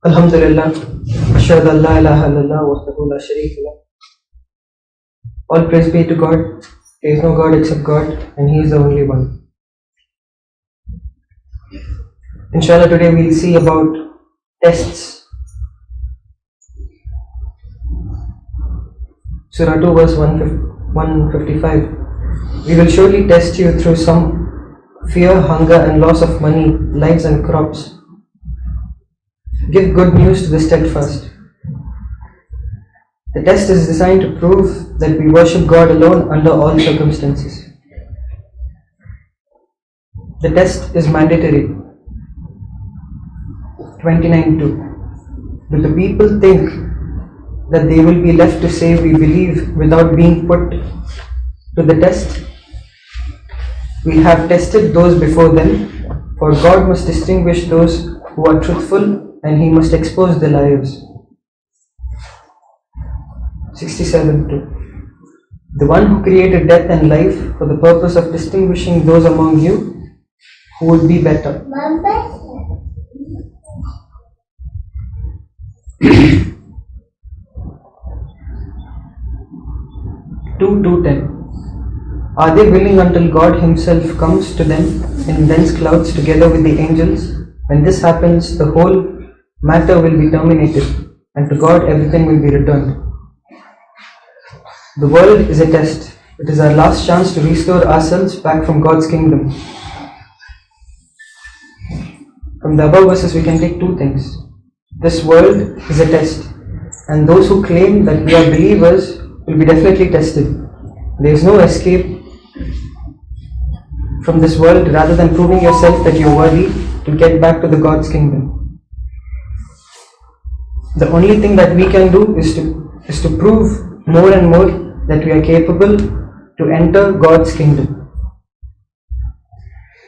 Alhamdulillah, ashhadu an la ilaha illallah wahdahu la sharika lah. All praise be to God. There is no God except God, and He is the only one. Inshallah, today we'll see about tests. Surah 2 verse 155. We will surely test you through some fear, hunger and loss of money, lives and crops. Give good news to the steadfast. The test is designed to prove that we worship God alone under all circumstances. The test is mandatory. 29:2. Do the people think that they will be left to say we believe without being put to the test? We have tested those before them, for God must distinguish those who are truthful and He must expose the liars. 67:2. The one who created death and life for the purpose of distinguishing those among you who would be better. 2:10. Are they willing until God Himself comes to them in dense clouds together with the angels? When this happens, the whole matter will be terminated, and to God everything will be returned. The world is a test. It is our last chance to restore ourselves back from God's kingdom. From the above verses we can take two things. This world is a test, and those who claim that we are believers will be definitely tested. There is no escape from this world rather than proving yourself that you are worthy to get back to the God's kingdom. The only thing that we can do is to prove more and more that we are capable to enter God's kingdom.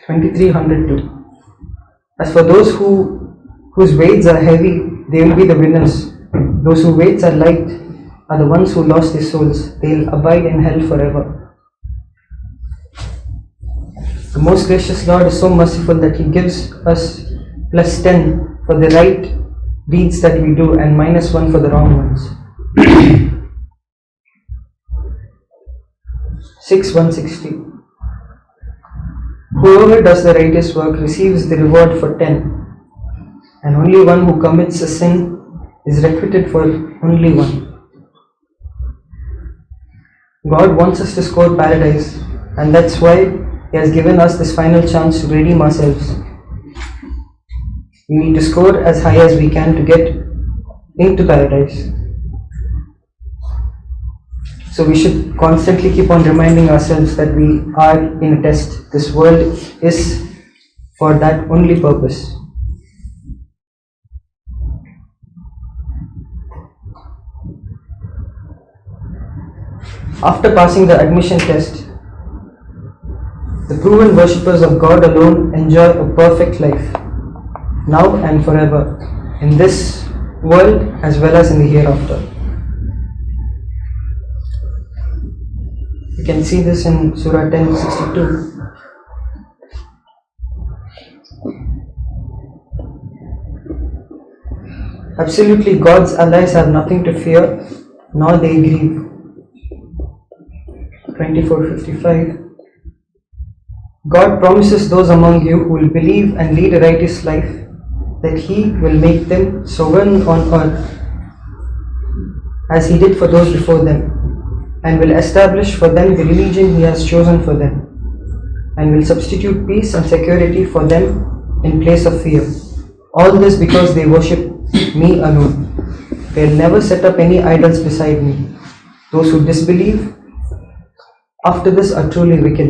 23:102. As for those whose weights are heavy, they will be the winners. Those whose weights are light are the ones who lost their souls. They will abide in hell forever. The most gracious Lord is so merciful that He gives us +10 for the right deeds that we do and -1 for the wrong ones. 6:160. Whoever does the righteous work receives the reward for 10, and only one who commits a sin is requited for only one. God wants us to score paradise, and that's why He has given us this final chance to redeem ourselves. We need to score as high as we can to get into paradise. So we should constantly keep on reminding ourselves that we are in a test. This world is for that only purpose. After passing the admission test, the proven worshippers of God alone enjoy a perfect life, now and forever, in this world as well as in the hereafter. You can see this in Surah 10:62. Absolutely, God's allies have nothing to fear, nor they grieve. 24:55. God promises those among you who will believe and lead a righteous life that He will make them sovereign on earth as He did for those before them, and will establish for them the religion He has chosen for them, and will substitute peace and security for them in place of fear. All this because they worship me alone. They will never set up any idols beside me. Those who disbelieve after this are truly wicked.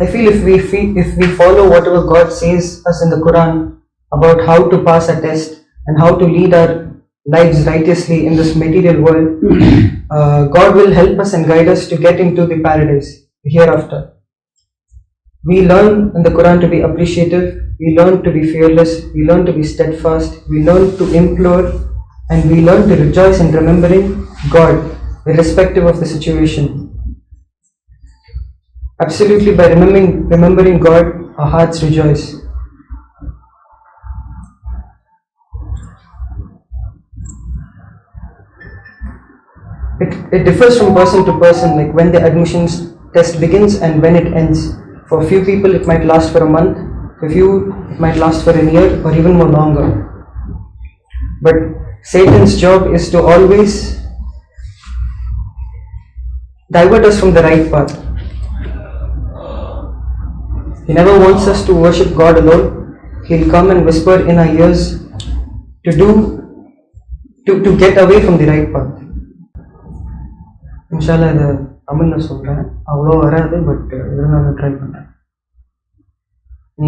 I feel if we follow whatever God says us in the Quran about how to pass a test and how to lead our lives righteously in this material world, God will help us and guide us to get into the paradise hereafter. We learn in the Quran to be appreciative, we learn to be fearless, we learn to be steadfast, we learn to implore, and we learn to rejoice in remembering God irrespective of the situation. Absolutely, by remembering God, our hearts rejoice. it differs from person to person, like when the admissions test begins and when it ends. For few people it might last for a month, for few it might last for a year or even more longer. But Satan's job is to always divert us from the right path. He never wants us to worship God alone. He'll come and whisper in our ears to get away from the right path. இன்ஷால்லா இதை தமிழில் சொல்கிறேன், அவ்வளோ வராது, but இருந்தாலும் try பண்ணுறேன்.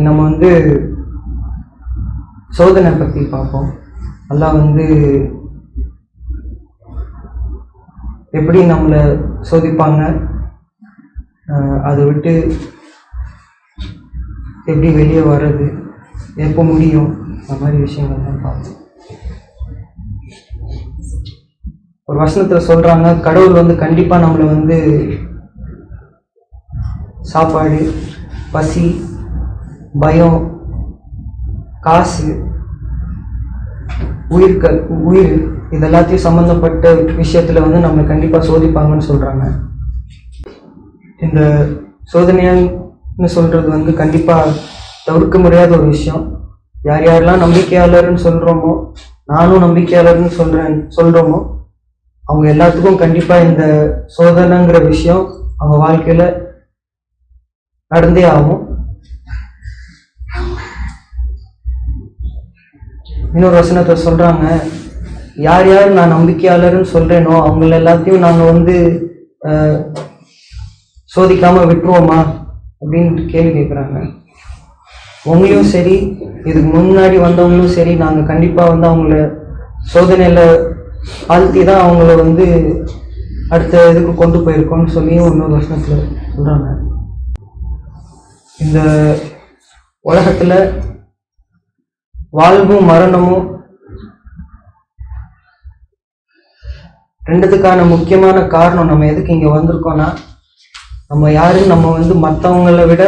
நம்ம சோதனை பற்றி பார்ப்போம். அல்லாஹ் எப்படி நம்மளை சோதிப்பாங்க, அதை விட்டு எப்படி வெளியே வர்றது, எப்போ முடியும், அந்த மாதிரி விஷயங்கள்லாம் பார்ப்போம். ஒரு வசனத்தில் சொல்கிறாங்க, கடவுள் கண்டிப்பாக நம்மளை சாப்பாடு, பசி, பயம், காசு, உயிர் இதெல்லாத்தையும் சம்மந்தப்பட்ட விஷயத்தில் நம்மளை கண்டிப்பாக சோதிப்பாங்கன்னு சொல்கிறாங்க. இந்த சோதனைன்னு சொல்கிறது கண்டிப்பாக தவிர்க்க முடியாத ஒரு விஷயம். யார் யாரெல்லாம் நம்பிக்கையாளர்னு சொல்கிறோமோ, நானும் நம்பிக்கையாளர்னு சொல்கிறோமோ, அவங்க எல்லாத்துக்கும் கண்டிப்பாக இந்த சோதனைங்கிற விஷயம் அவங்க வாழ்க்கையில் நடந்தே ஆகும். இன்னொரு வசனத்தை சொல்கிறாங்க, யார் யார் நான் நம்பிக்கையாளர்னு சொல்கிறேனோ அவங்கள எல்லாத்தையும் நாங்கள் சோதிக்காமல் விட்டுருவோமா அப்படின்னு கேள்வி கேட்குறாங்க. உங்களையும் சரி, இதுக்கு முன்னாடி வந்தவங்களும் சரி, நாங்கள் கண்டிப்பாக அவங்கள சோதனையில் ஆழ்த்தி தான் அவங்கள அடுத்த இதுக்கு கொண்டு போயிருக்கோம்னு சொல்லியும் இன்னொரு வசனத்தில் சொல்கிறாங்க. இந்த உலகத்தில் வாழ்வும் மரணமும் ரெண்டுத்துக்கான முக்கியமான காரணம், நம்ம எதுக்கு இங்கே வந்திருக்கோம்னா, நம்ம யாருன்னு நம்ம மற்றவங்களை விட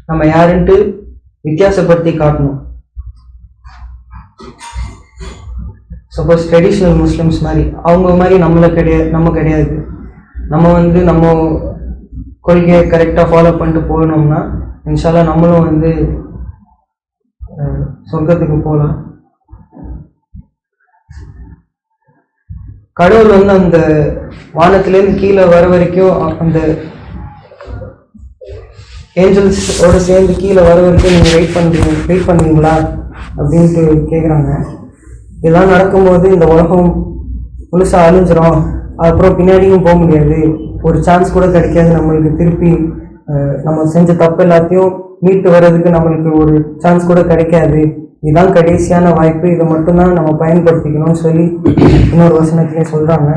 நம்ம யாருன்ட்டு வித்தியாசப்படுத்தி காட்டணும். சப்போஸ் ட்ரெடிஷ்னல் முஸ்லிம்ஸ் மாதிரி அவங்க மாதிரி நம்ம கிடையாது. நம்ம நம்ம கொள்கையை கரெக்டாக ஃபாலோ பண்ணிட்டு போனோம்னா இன்ஷால்லா நம்மளும் சொர்க்கத்துக்கு போகலாம். கடவுள் அந்த வானத்திலேருந்து கீழே வர வரைக்கும், அந்த ஏஞ்சல்ஸோட சேர்ந்து கீழே வர வரைக்கும் நீங்கள் வெயிட் பண்ணுவீங்களா அப்படின்ட்டு கேட்குறாங்க. இதெல்லாம் நடக்கும்போது இந்த உலகம் முழுசாக அழிஞ்சிரும், அப்புறம் பின்னாடியும் போக முடியாது, ஒரு சான்ஸ் கூட கிடைக்காது நம்மளுக்கு. திருப்பி நம்ம செஞ்ச தப்பு எல்லாத்தையும் மீட்டு வர்றதுக்கு நம்மளுக்கு ஒரு சான்ஸ் கூட கிடைக்காது. இதுதான் கடைசியான வாய்ப்பு, இதை மட்டும்தான் நம்ம பயன்படுத்திக்கணும்னு சொல்லி இன்னொரு வசனத்திலே சொல்கிறாங்க.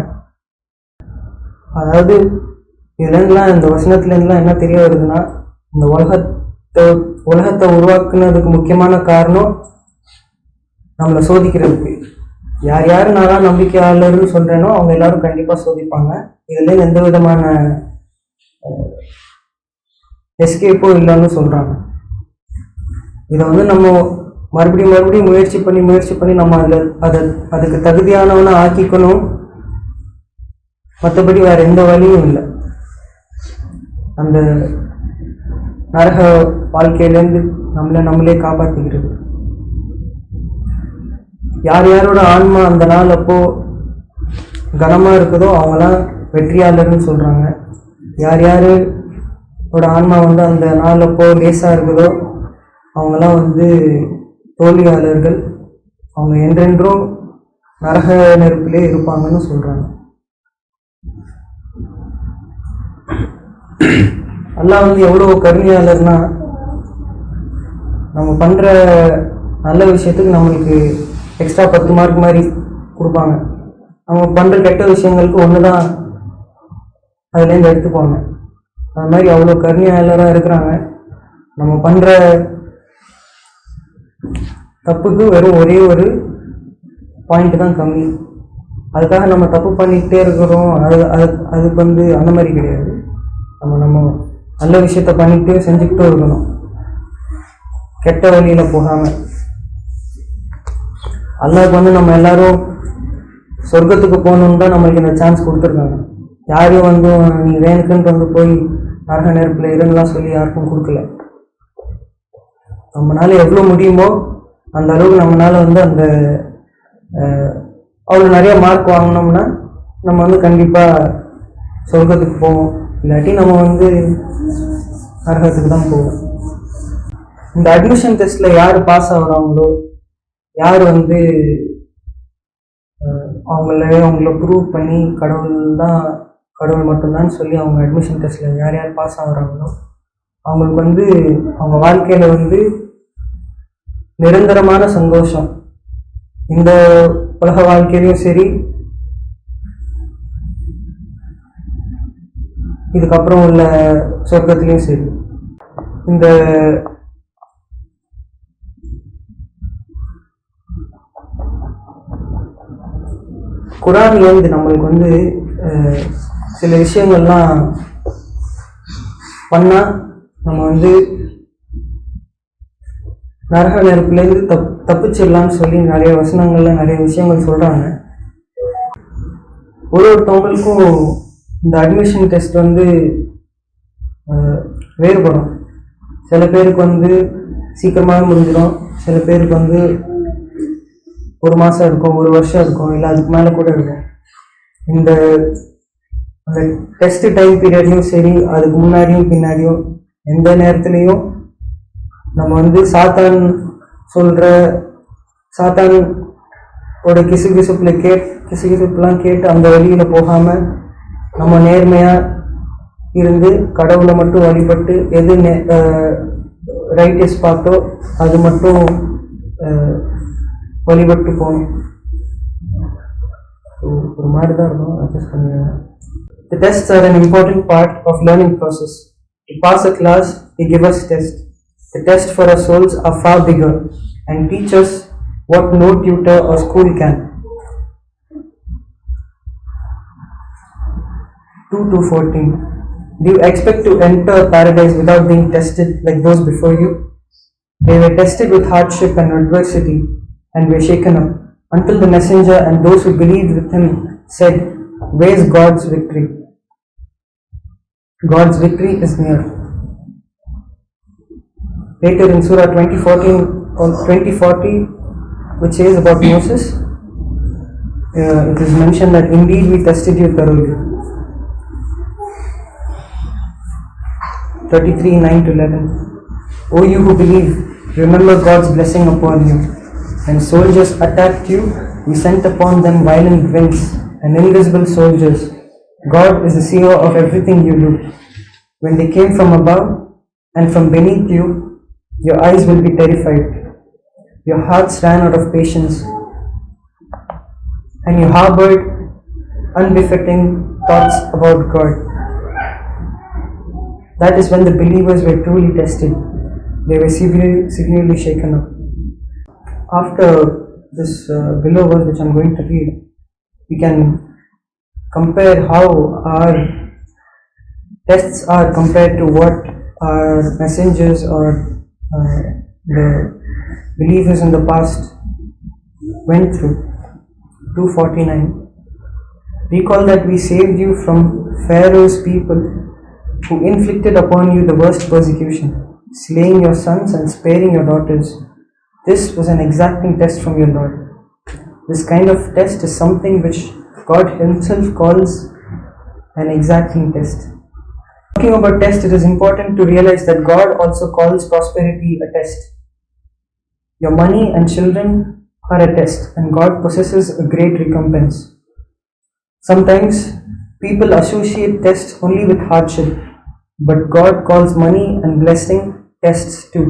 அதாவது இதுலேருந்துலாம், இந்த வசனத்துலேருந்துலாம் என்ன தெரிய வருதுன்னா, இந்த உலகத்தை உருவாக்குனதுக்கு முக்கியமான காரணம் நம்மளை சோதிக்கிறதுக்கு. யார் யார் நான் நம்பிக்கையாளர்னு சொல்கிறேனோ அவங்க எல்லாரும் கண்டிப்பாக சோதிப்பாங்க. இதுலேருந்து எந்த விதமான எஸ்கேப்போ இல்லைன்னு சொல்கிறாங்க. இதை நம்ம மறுபடியும் முயற்சி பண்ணி நம்ம அதுக்கு தகுதியானவனை ஆக்கிக்கணும். மற்றபடி வேற எந்த வழியும் இல்லை. அந்த நரக வாழ்க்கையிலேருந்து நம்மளே காப்பாற்றிக்கிறது. யார் யாரோட ஆன்மா அந்த நாள் அப்போ கனமாக இருக்குதோ அவங்களாம் வெற்றியாளர்னு சொல்கிறாங்க. யார் யாரோட ஆன்மா அந்த நாள் அப்போ லேசாக இருக்குதோ அவங்களாம் தோல்வியாளர்கள். அவங்க என்றென்றும் நரக நெருப்பிலே இருப்பாங்கன்னு சொல்கிறாங்க. அல்லாஹ் எவ்வளோ கருணையாளர்னா, நம்ம பண்ணுற நல்ல விஷயத்துக்கு நம்மளுக்கு எக்ஸ்ட்ரா 10 மார்க் மாதிரி கொடுப்பாங்க. நம்ம பண்ணுற கெட்ட விஷயங்களுக்கு 1 தான் அதுலேருந்து எடுத்துப்பாங்க. அது மாதிரி அவ்வளோ கருணையாளராக இருக்கிறாங்க. நம்ம பண்ணுற தப்புக்கு வெறும் ஒரே ஒரு பாயிண்ட் தான் கம்மி. அதுக்காக நம்ம தப்பு பண்ணிக்கிட்டே இருக்கிறோம். அதுக்கு அந்த மாதிரி கிடையாது. நம்ம நல்ல விஷயத்த பண்ணிக்கிட்டே செஞ்சுக்கிட்டே இருக்கணும், கெட்ட வழியில் போகாமல். அல்லாஹ் நம்ம எல்லாரும் சொர்க்கத்துக்கு போகணுன்னு தான் நம்மளுக்கு இந்த சான்ஸ் கொடுத்துருக்காங்க. யாரையும் வந்து நீ வேணுக்குன்ட்டு வந்து போய் நரக நெருப்பில் இருந்தெல்லாம் சொல்லி யாருக்கும் கொடுக்கல. நம்மளால எவ்வளோ முடியுமோ அந்த அளவுக்கு நம்மளால வந்து அந்த அவ்வளோ நிறைய மார்க் வாங்கினோம்னா நம்ம வந்து கண்டிப்பாக சொர்க்கத்துக்கு போவோம், இல்லாட்டி நம்ம வந்து நரகத்துக்கு தான் போவோம். இந்த அட்மிஷன் டெஸ்ட்டில் யார் பாஸ் ஆகுறாங்களோ, யார் வந்து அவங்கள ப்ரூவ் பண்ணி கடவுள் மட்டும்தான் சொல்லி அவங்க அட்மிஷன் டெஸ்ட்டில் யார் யார் பாஸ் ஆகுறாங்களோ அவங்களுக்கு வந்து அவங்க வாழ்க்கையில் வந்து நிரந்தரமான சந்தோஷம், இந்த உலக வாழ்க்கையிலையும் சரி இதுக்கப்புறம் உள்ள சொர்க்கத்திலையும் சரி. இந்த குரான்லேருந்து நம்மளுக்கு வந்து சில விஷயங்கள்லாம் பண்ணால் நம்ம வந்து நரக நெருப்புலேருந்து தப்பிச்சிடலான்னு சொல்லி நிறைய வசனங்கள்ல நிறைய விஷயங்கள் சொல்கிறாங்க. ஒருத்தவங்களுக்கும் இந்த அட்மிஷன் டெஸ்ட் வந்து வேறுபடும். சில பேருக்கு வந்து சீக்கிரமாக முடிஞ்சிடும், சில பேருக்கு வந்து 1 மாதம் இருக்கும், 1 வருஷம் இருக்கும், இல்லை அதுக்கு மேலே கூட இருக்கும். இந்த டெஸ்ட் டைம் பீரியட்லையும் சரி, அதுக்கு முன்னாடியும் பின்னாடியும் எந்த நேரத்துலையும் நம்ம வந்து சாத்தானோட கிசுகிசுப்புலாம் கேட்டு அந்த வழியில் போகாமல் நம்ம நேர்மையாக இருந்து கடவுளை மட்டும் வழிபட்டு எது ரைட்டஸ் பார்த்தோ அது மட்டும் வழிபட்டு போகணும். ஒரு மாதிரி தான் இருக்கும், அட்ஜஸ்ட் பண்ணிடுங்க. The tests are an important part of learning process. To pass a class, they give us tests. The tests for our souls are far bigger and teach us what no tutor or school can. 2:14. Do you expect to enter paradise without being tested like those before you? They were tested with hardship and adversity and were shaken up, until the messenger and those who believed with him said, "Where is God's victory? God's victory is near." Later in Surah 2040, which says about Moses, it is mentioned that indeed we tested you thoroughly. 33:9-11. O you who believe, remember God's blessing upon you. When soldiers attacked you, we sent upon them violent winds and invisible soldiers. God is the seer of everything you do. When they came from above and from beneath you, your eyes will be terrified. Your hearts ran out of patience, and you harbored unbefitting thoughts about God. That is when the believers were truly tested. They were severely shaken up. After this below verse which I am going to read, we can compare how our tests are compared to what our messengers or the believers in the past went through. 2:49. Recall that we saved you from Pharaoh's people, who inflicted upon you the worst persecution, slaying your sons and sparing your daughters. This was an exacting test from your Lord. This kind of test is something which God Himself calls an exacting test. Talking about test, it is important to realize that God also calls prosperity a test. Your money and children are a test, and God possesses a great recompense. Sometimes people associate tests only with hardship, but God calls money and blessing tests too.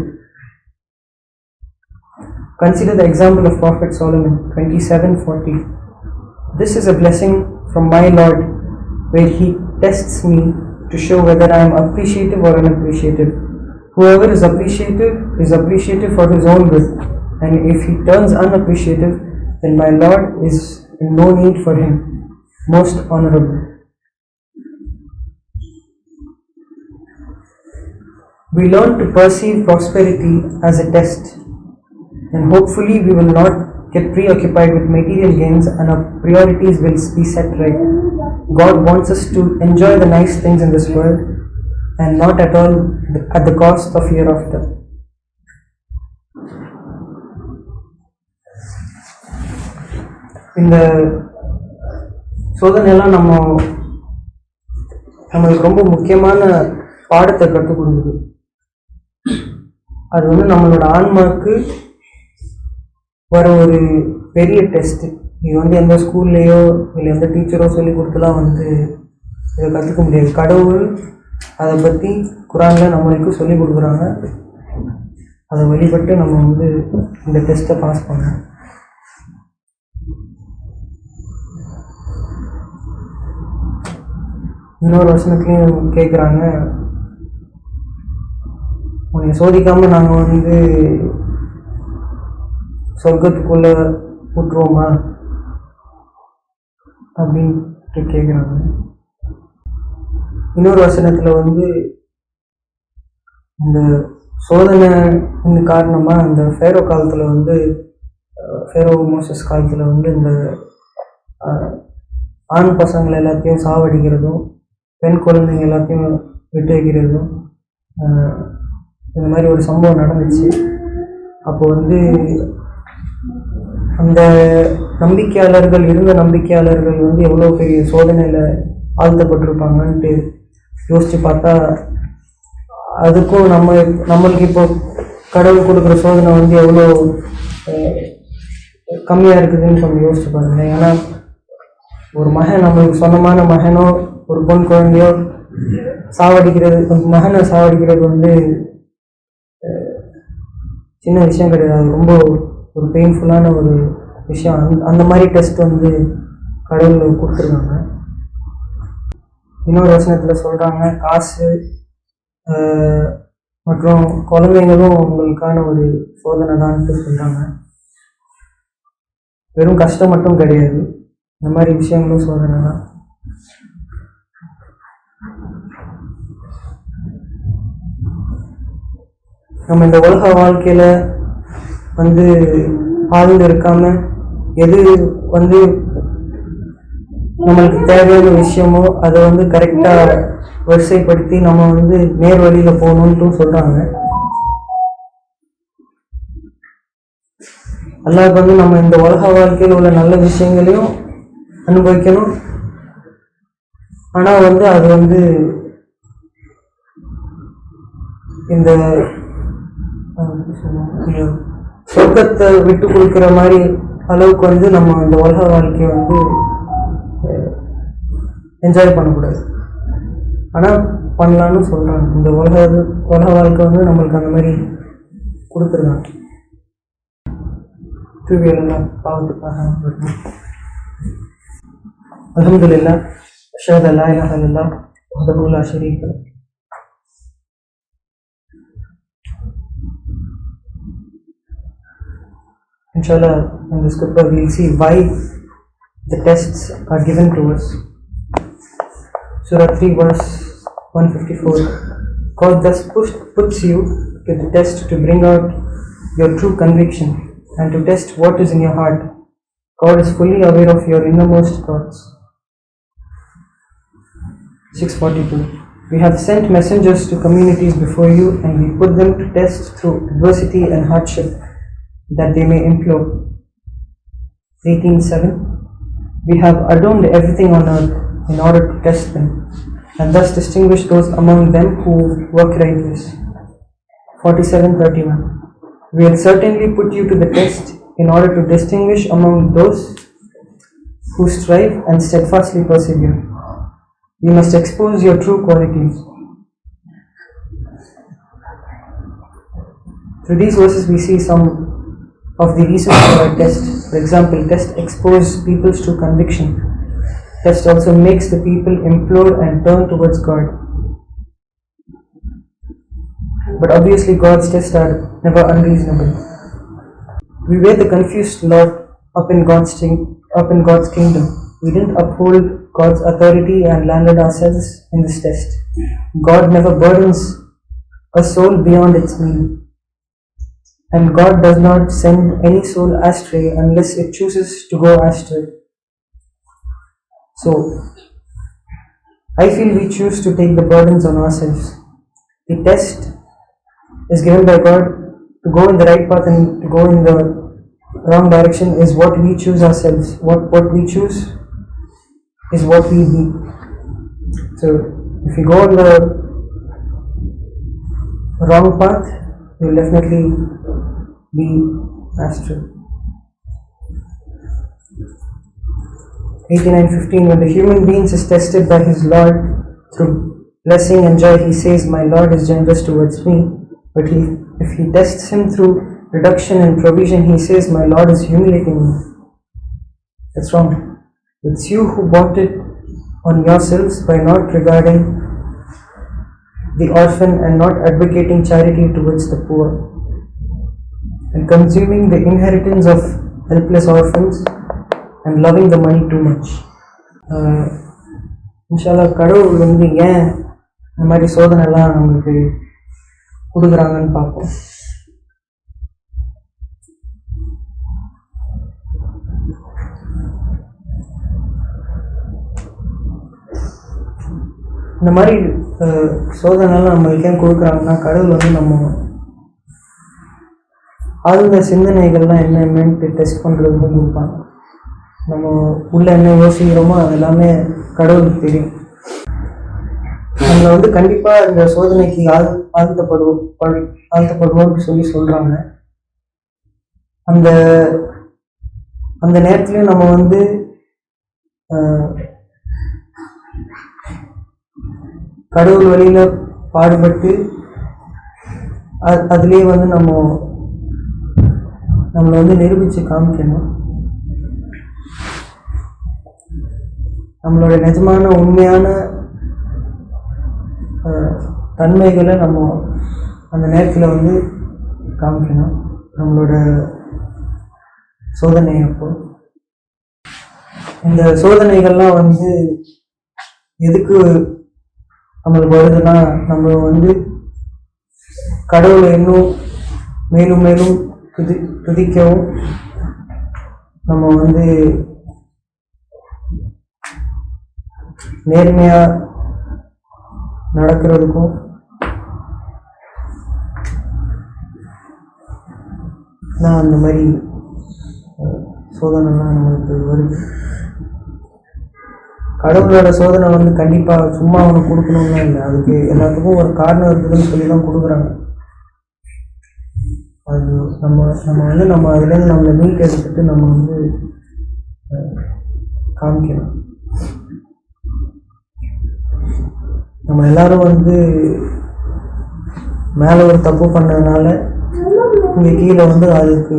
Consider the example of Prophet Solomon, 27:40. This is a blessing from my Lord, where He tests me to show whether I am appreciative or unappreciative. Whoever is appreciative for his own good, and if he turns unappreciative, then my Lord is in no need for him. Most honorable. We learn to perceive prosperity as a test, and hopefully we will not get preoccupied with material gains and our priorities will be set right. God wants us to enjoy the nice things in this world and not at all at the cost of hereafter. இந்த சோதனையெல்லாம் நம்மளுக்கு ரொம்ப முக்கியமான பாடத்தை கற்றுக் கொடுக்குது. அது நம்மளோட ஆன்மாவுக்கு வர ஒரு பெரிய டெஸ்ட். இது எந்த ஸ்கூல்லையோ இல்லை எந்த டீச்சரோ சொல்லி கொடுத்துலாம் இதை கற்றுக்க முடியாது. கடவுள் அதை பற்றி குரானில் நம்மளுக்கு சொல்லி கொடுக்குறாங்க. அதை வழிபட்டு நம்ம இந்த டெஸ்ட்டை பாஸ் பண்ணோம். இன்னொரு வசனத்துலையும் கேட்குறாங்க, உன்னை சோதிக்காமல் நாங்கள் சொர்க்கத்துக்குள்ளே விட்டுருவோமா அப்படின்ட்டு கேட்குறாங்க. இன்னொரு வசனத்தில் இந்த சோதனை காரணமாக இந்த ஃபேரோ காலத்தில் ஃபேரோ மோசஸ் காலத்தில் இந்த ஆண் பசங்களை எல்லாத்தையும் சாவடிக்கிறதும் பெண் குழந்தைங்க எல்லாத்தையும் விட்டு வைக்கிறதும் இந்த மாதிரி ஒரு சம்பவம் நடந்துச்சு. அப்போ அந்த நம்பிக்கையாளர்கள் இருந்த நம்பிக்கையாளர்கள் எவ்வளோ பெரிய சோதனையில் ஆழ்த்தப்பட்டிருப்பாங்கன்ட்டு யோசித்து பார்த்தா அதுக்கும் நம்மளுக்கு இப்போ கடவுள் கொடுக்குற சோதனை எவ்வளோ கம்மியாக இருக்குதுன்னு கொஞ்சம் யோசிச்சு பாருங்க. ஏன்னா ஒரு மகன் நம்மளுக்கு சொந்தமான மகனோ ஒரு பொன் குழந்தையோ சாவடிக்கிறது, மகனை சாவடிக்கிறது சின்ன விஷயம் கிடையாது. ரொம்ப ஒரு பெயின்ஃபுல்லான ஒரு விஷயம். அந்த மாதிரி டெஸ்ட் கடவுள் கொடுத்துருக்காங்க. இன்னொரு வசனத்தில் சொல்கிறாங்க, காசு மற்றும் குழந்தைங்களும் உங்களுக்கான ஒரு சோதனை தான்ட்டு சொல்கிறாங்க. வெறும் கஷ்டம் மட்டும் கிடையாது, இந்த மாதிரி விஷயங்களும் சோதனை தான். நம்ம இந்த உலக வாழ்க்கையில் ஆழ்ந்து இருக்காம எது நம்மளுக்கு தேவையான விஷயமோ அதை கரெக்டாக வரிசைப்படுத்தி நம்ம நேர் வழியில் போகணுன்ட்டு சொல்கிறாங்க. அல்லாஹ் நம்ம இந்த உலக வாழ்க்கையில் உள்ள நல்ல விஷயங்களையும் அனுபவிக்கணும். ஆனால் அது இந்த சொர்க்கத்தை விட்டு கொடுக்குற மாதிரி அளவுக்கு நம்ம இந்த உலக வாழ்க்கையை என்ஜாய் பண்ணக்கூடாது. ஆனால் பண்ணலான்னு சொல்கிறாங்க. இந்த உலக வாழ்க்கை நம்மளுக்கு அந்த மாதிரி கொடுத்துருக்காங்க. தூவியெல்லாம் பாவத்துக்காக அல்ஹம்துலில்லாஹ் அஷ்ஹது அல்லா இலாஹா இல்லல்லாஹ் வஹ்தஹு லா ஷரீக லஹ். Inshallah, in the scripture we'll see why the tests are given to us. Surah 3 verse 154. God thus puts you to the test to bring out your true conviction and to test what is in your heart. God is fully aware of your innermost thoughts. 642. We have sent messengers to communities before you and we put them to test through adversity and hardship that they may implore. 18:7. We have adorned everything on earth in order to test them and thus distinguish those among them who work righteous. 47:31. We will certainly put you to the test in order to distinguish among those who strive and steadfastly persevere. You must expose your true qualities. Through these verses we see some of the reasons for a test. For example, test exposes people's true conviction. Test also makes the people implore and turn towards God. But obviously God's tests are never unreasonable. We were the confused lot up in God's kingdom. We didn't uphold God's authority and landed ourselves in this test. God never burdens a soul beyond its need. And God does not send any soul astray unless it chooses to go astray. So, I feel we choose to take the burdens on ourselves. The test is given by God to go in the right path and to go in the wrong direction is what we choose ourselves. What we choose is what we be. So if you go on the wrong path, you will definitely be astral. 89:15 When the human being is tested by his Lord through blessing and joy, he says, "My Lord is generous towards me." But if he tests him through reduction and provision, he says, "My Lord is humiliating me." That's wrong. It's you who bought it on yourselves by not regarding the orphan and not advocating charity towards the poor, and consuming the inheritance of helpless orphans and loving the money too much. இன்ஷால்லா கடவுள் வந்து ஏன் இந்த மாதிரி சோதனைலாம் நம்மளுக்கு கொடுக்குறாங்கன்னு பார்ப்போம். இந்த மாதிரி சோதனைலாம் நம்மளுக்கு ஏன் கொடுக்குறாங்கன்னா, கடவுள் வந்து நம்ம ஆழ்ந்த சிந்தனைகள்லாம் என்னென்னு டெஸ்ட் பண்ணுறதுக்கு கொடுப்பாங்க. நம்ம உள்ள என்ன யோசிக்கிறோமோ அது எல்லாமே கடவுளுக்கு தெரியும். நம்மளை வந்து கண்டிப்பாக இந்த சோதனைக்கு ஆழ்த்தப்படுவோம்னு சொல்கிறாங்க. அந்த அந்த நேரத்துலையும் நம்ம வந்து கடவுள் வழியில் பாடுபட்டு அதுலேயே வந்து நம்மளை வந்து நிரூபித்து காமிக்கணும். நம்மளோட நிஜமான உண்மையான தன்மைகளை நம்ம அந்த நேரத்தில் வந்து காமிக்கணும். நம்மளோட சோதனை அப்போ இந்த சோதனைகள்லாம் வந்து எதுக்கு நம்மளுக்கு வருதுன்னா, நம்ம வந்து கடவுளை இன்னும் மேலும் மேலும் துதிக்கவும், நம்ம வந்து நேர்மையாக நடக்கிறதுக்கும் நான் அந்த மாதிரி சோதனைலாம் நம்மளுக்கு வருது. கடவுளோட சோதனை வந்து கண்டிப்பாக சும்மா அவனுக்கு கொடுக்கணும்னா இல்லை, அதுக்கு எல்லாத்துக்கும் ஒரு காரணம் இருக்குதுன்னு சொல்லி தான் கொடுக்குறாங்க. அது நம்ம வந்து நம்ம அதுலேருந்து நம்மளை மீட் எடுத்துட்டு நம்ம வந்து காமிக்கணும். நம்ம எல்லாரும் வந்து மேலே ஒரு தப்பு பண்ணதுனால இங்கே கீழே வந்து அதுக்கு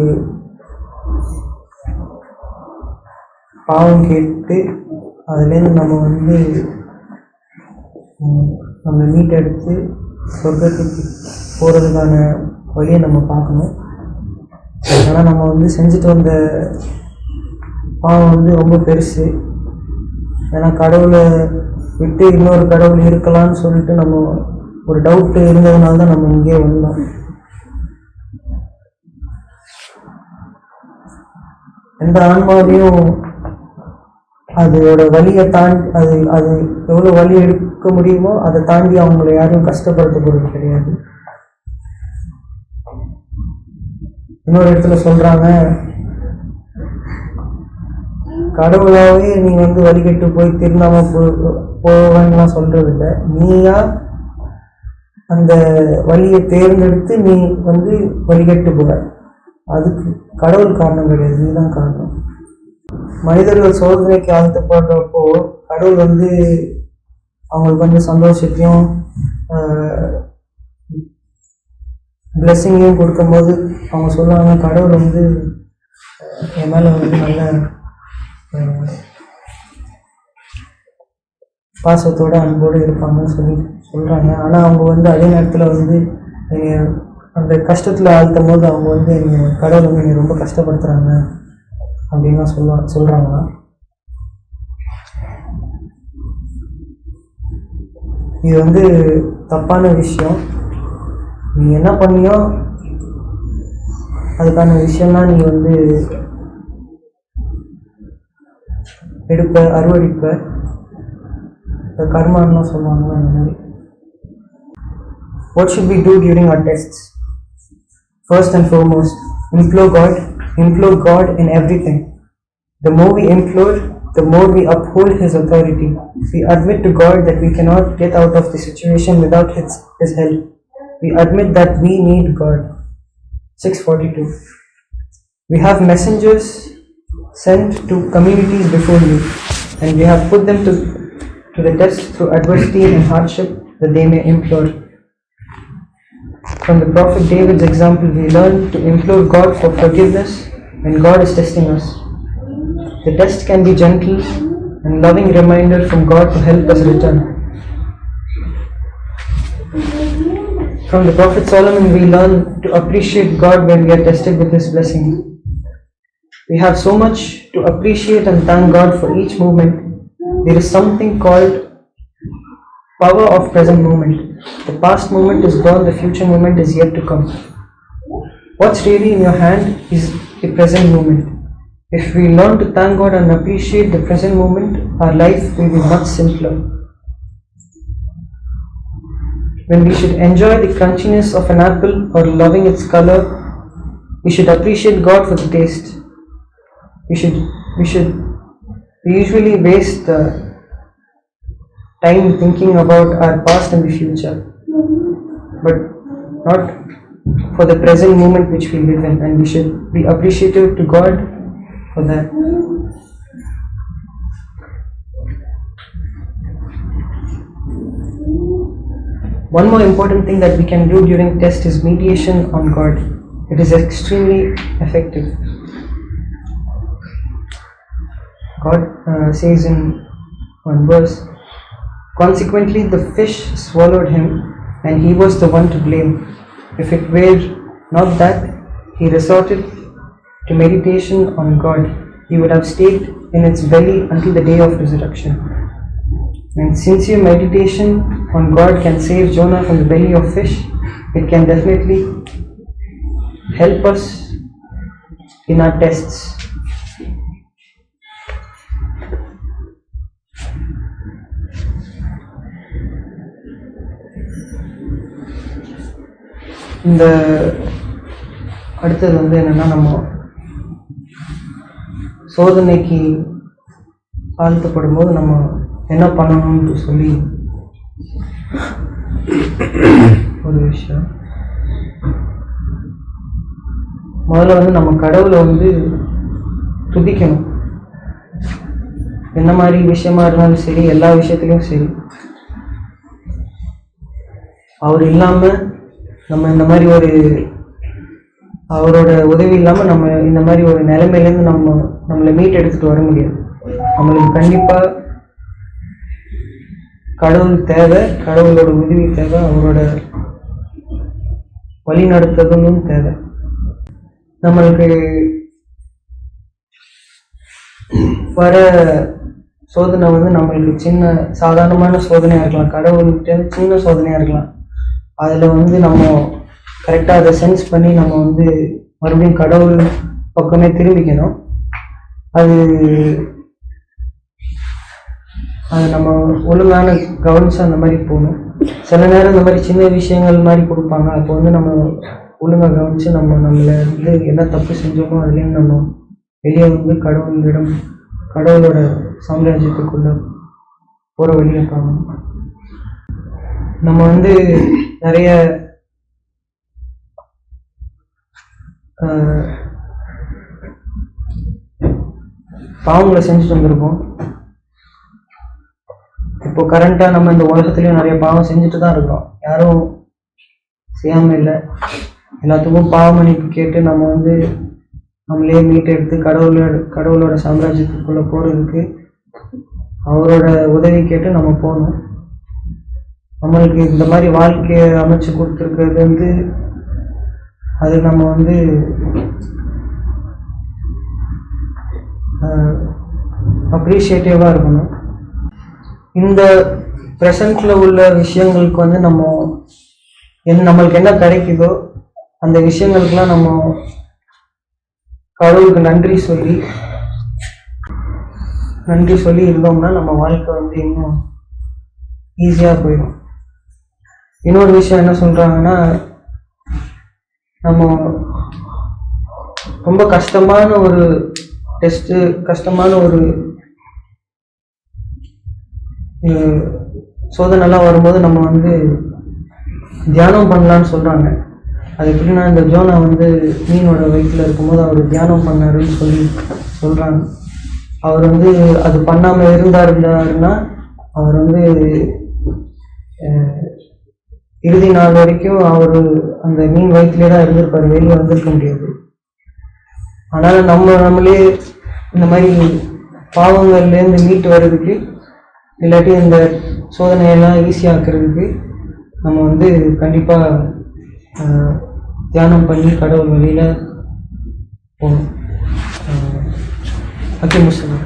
பாவம் கேட்டு அதுலேருந்து நம்ம வந்து நம்ம மீட் எடுத்து சொர்க்கத்துக்கு போகிறதுக்கான வழியை நம்ம பார்க்கணும். ஆனால் நம்ம வந்து செஞ்சுட்டு வந்த பாவம் வந்து ரொம்ப பெருசு. ஏன்னா கடவுளை விட்டு இன்னொரு கடவுள் இருக்கலாம்னு சொல்லிட்டு நம்ம ஒரு டவுட் இருந்ததுனால தான் நம்ம இங்கே வந்தோம். எந்த ஆன்மாவையும் அதோட வழியை தாண்டி அது எவ்வளோ வழி எடுக்க முடியுமோ அதை தாண்டி அவங்கள யாரையும் கஷ்டப்படுத்த போகிறது கிடையாது. இன்னொரு இடத்துல சொல்கிறாங்க, கடவுளாவே நீ வந்து வழிகட்டு போய் திருந்தாம போவேன்லாம் சொல்றது இல்லை. நீயா அந்த வழியை தேர்ந்தெடுத்து நீ வந்து வழிகட்டு போற, அதுக்கு கடவுள் காரணம் கிடையாது, நீ தான் காரணம். மனிதர்கள் சோதனைக்கு ஆழ்த்தப்படுறப்போ கடவுள் வந்து அவங்களுக்கு வந்து சந்தோஷத்தையும் பிளெஸ்ஸிங்கையும் கொடுக்கும்போது அவங்க சொல்லுவாங்க, கடவுள் வந்து என் மேலே வந்து நல்ல பாசத்தோடு அன்போடு இருப்பாங்கன்னு சொல்கிறாங்க. ஆனால் அவங்க வந்து அதே நேரத்தில் வந்து அந்த கஷ்டத்தில் ஆழ்த்தும் போது அவங்க வந்து கடவுள் வந்து என்னை ரொம்ப கஷ்டப்படுத்துகிறாங்க அப்படின்லாம் சொல்கிறாங்களா. இது வந்து தப்பான விஷயம். நீ என்ன பண்ணியோ அதுக்கான விஷயம்லாம் நீ வந்து எடுப்ப, அறுவடிப்ப. கர்மான்னு சொல்லுவாங்க அந்த மாதிரி. What should we do during our tests? First and foremost, implore God in everything. The more we implore, the more we uphold His authority. We admit to God that we cannot get out of the situation without His help. We admit that we need God. 6:42. We have messengers sent to communities before you, and we have put them to the test through adversity and hardship that they may implore. From the prophet David's example, we learn to implore God for forgiveness when God is testing us. The test can be gentle and loving reminder from God to help us return. From the prophet Solomon, we learn to appreciate God when we are tested with His blessings. We have so much to appreciate and thank God for each moment. There is something called power of present moment. The past moment is gone, the future moment is yet to come. What's really in your hand is the present moment. If we learn to thank God and appreciate the present moment, our life will be much simpler. When we should enjoy the crunchiness of an apple or loving its color, we should appreciate God for the taste. We usually waste time thinking about our past and the future, but not for the present moment which we live in, and we should be appreciative to God for that. One more important thing that we can do during test is meditation on God. It is extremely effective. God says in one verse, consequently the fish swallowed him, and he was the one to blame. If it were not that he resorted to meditation on God, he would have stayed in its belly until the day of resurrection. And sincere meditation on God can save Jonah from the belly of fish. It can definitely help us in our tests. இந்த அடுத்தது என்னன்னா, நம்ம சோதனைக்கு ஆழ்த்தப்படும் போது நம்ம என்ன பண்ணணும்னு சொல்லி ஒரு விஷயம். முதல்ல நம்ம கடவுளை துதிக்கணும். என்ன மாதிரி விஷயமா இருந்தாலும் சரி, எல்லா விஷயத்துலையும் சரி, அவர் இல்லாமல் நம்ம இந்த மாதிரி அவரோட உதவி இல்லாமல் நம்ம இந்த மாதிரி ஒரு நிலைமையிலேருந்து நம்மளை மீட் எடுத்துகிட்டு வர முடியாது. நம்மளுக்கு கண்டிப்பாக கடவுள் தேவை, கடவுளோட உதவி தேவை, அவரோட வழி நடத்துதலும் தேவை. நம்மளுக்கு வர சோதனை நம்மளுக்கு சாதாரணமான சோதனையாக இருக்கலாம், கடவுள்கிட்ட சின்ன சோதனையாக இருக்கலாம். அதில் நம்ம கரெக்டாக அதை சென்ஸ் பண்ணி நம்ம மறுபடியும் கடவுள் பக்கமே திரும்பிக்கணும். அது நம்ம ஒழுங்கான கவனிச்சு அந்த மாதிரி போகணும். சில நேரம் இந்த மாதிரி சின்ன விஷயங்கள் மாதிரி கொடுப்பாங்க. அப்போ நம்ம ஒழுங்காக கவனித்து நம்மளை என்ன தப்பு செஞ்சோமோ அதுலேருந்து நம்ம வெளியே கடவுளோட சாம்ராஜ்யத்துக்குள்ள போகிற வழியை பார்க்கணும். நம்ம நிறைய பாவங்களை செஞ்சுட்டு வந்திருக்கோம். இப்போ கரண்டாக நம்ம இந்த உலகத்துலேயும் நிறைய பாவம் செஞ்சுட்டு தான் இருக்கிறோம். யாரும் செய்யாமல் இல்லை. எல்லாத்துக்கும் பாவ மன்னிப்பு கேட்டு நம்ம நம்மளே மீட் எடுத்து கடவுளோட சாம்ராஜ்யத்துக்குள்ளே போகிறதுக்கு அவரோட உதவி கேட்டு நம்ம போகணும். நம்மளுக்கு இந்த மாதிரி வாழ்க்கையை அமைச்சு கொடுத்துருக்கிறது அது நம்ம அப்ரிஷியேட்டிவாக இருக்கணும். இந்த ப்ரெசண்ட்டில் உள்ள விஷயங்களுக்கு நம்மளுக்கு என்ன கிடைக்குதோ அந்த விஷயங்களுக்கெல்லாம் நம்ம கடவுளுக்கு நன்றி சொல்லி இருந்தோம்னா நம்ம வாழ்க்கை இன்னும் ஈஸியாக போயிடும். இன்னொரு விஷயம் என்ன சொல்கிறாங்கன்னா, நம்ம ரொம்ப கஷ்டமான ஒரு டெஸ்ட்டு, கஷ்டமான ஒரு சோதனைலாம் வரும்போது நம்ம வந்து தியானம் பண்ணலான்னு சொல்கிறாங்க. அது எப்படின்னா, இந்த ஜோனா வந்து மீனோட வயிற்றில் இருக்கும்போது அவர் தியானம் பண்ணாருன்னு சொல்கிறாங்க. அவர் வந்து அது பண்ணாமல் இருந்தாருன்னா அவர் வந்து இறுதி நாள் வரைக்கும் அவர் அந்த மீன் வயிற்றுலே தான் இருந்திருப்பார், வெளியே வந்திருக்க முடியாது. ஆனால் நம்மளே இந்த மாதிரி பாவங்கள்லேருந்து மீட்டு வர்றதுக்கு, இல்லாட்டி இந்த சோதனையெல்லாம் ஈஸியாக்குறதுக்கு நம்ம வந்து கண்டிப்பாக தியானம் பண்ணி கடவுள் வழியில் போகணும். ஓகே முஸ்லிம்.